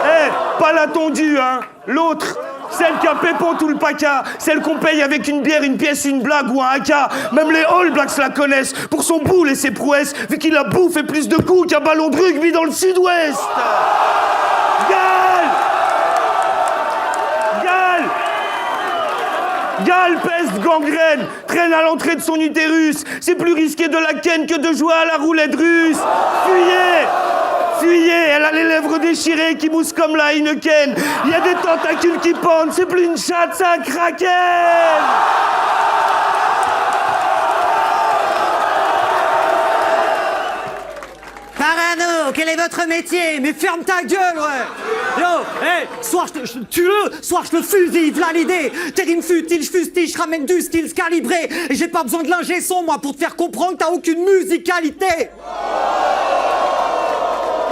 Eh, pas la tondue, hein. L'autre, celle qui a pépon tout le paca. Celle qu'on paye avec une bière, une pièce, une blague ou un haka. Même les All Blacks la connaissent pour son boule et ses prouesses, vu qu'il a bouffé plus de coups qu'un ballon de rugby dans le sud-ouest. Gale, peste, gangrène, traîne à l'entrée de son utérus. C'est plus risqué de la ken que de jouer à la roulette russe. Fuyez, elle a les lèvres déchirées qui moussent comme la Heineken. Il y a des tentacules qui pendent, c'est plus une chatte, c'est un kraken. Parano, quel est votre métier? Mais ferme ta gueule, ouais! Yo, hey, soit je te tue-le, soit je te fusille, v'là l'idée! Tes rimes futiles, je fustille, je ramène du style calibré! Et j'ai pas besoin de l'ingé son, moi, pour te faire comprendre que t'as aucune musicalité!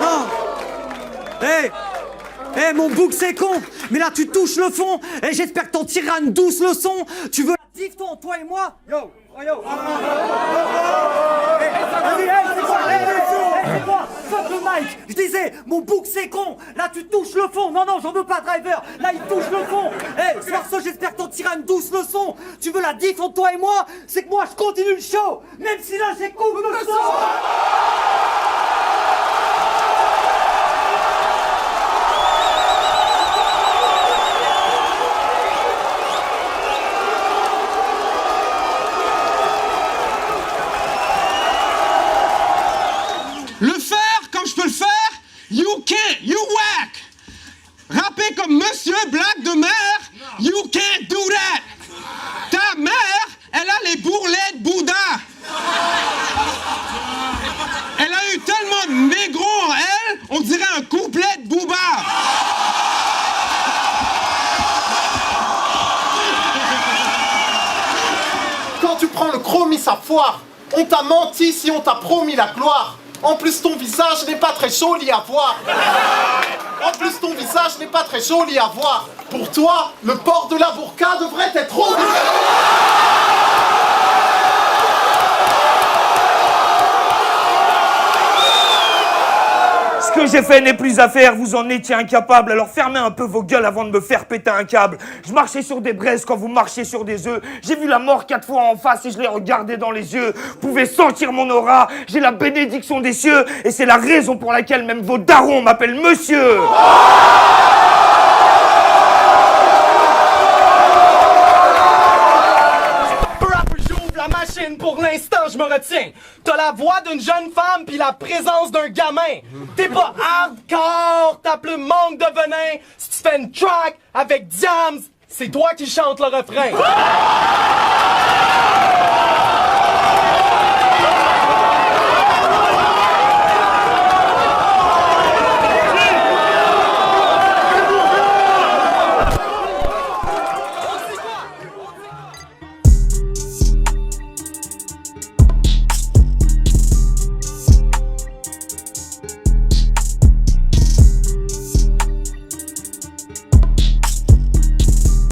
Non! Hey, mon bouc, c'est con! Mais là, tu touches le fond, et j'espère que t'en tireras une douce leçon! Tu veux la difton, toi et moi? Yo! Oh, yo! Hey, vas-y, hey, c'est quoi? Hey, C'est moi, fuck le mic. Je disais, mon bouc c'est con. Là tu touches le fond. Non, j'en veux pas, driver. Là il touche le fond. Eh, Soirceau, j'espère que t'en tireras une douce leçon. Tu veux la diff entre toi et moi? C'est que moi je continue le show. Même si là j'écoute le son. Le faire quand je peux le faire, you can't, you whack. Rapper comme Monsieur Black de Mer, you can't do that. Ta mère, elle a les bourrelets de Bouddha. Elle a eu tellement de négros en elle, on dirait un couplet de Booba. Quand tu prends le chromie, ça foire. On t'a menti si on t'a promis la gloire. En plus, ton visage n'est pas très joli à voir. En plus, ton visage n'est pas très joli à voir. Pour toi, le port de la burqa devrait être obligatoire. Ce que j'ai fait n'est plus à faire, vous en étiez incapable, alors fermez un peu vos gueules avant de me faire péter un câble. Je marchais sur des braises quand vous marchiez sur des œufs. J'ai vu la mort 4 fois en face et je l'ai regardé dans les yeux. Vous pouvez sentir mon aura, j'ai la bénédiction des cieux. Et c'est la raison pour laquelle même vos darons m'appellent monsieur. Pour l'instant, je me retiens. T'as la voix d'une jeune femme puis la présence d'un gamin. T'es pas hardcore, ta plume manque de venin. Si tu fais une track avec Diams, c'est toi qui chante le refrain.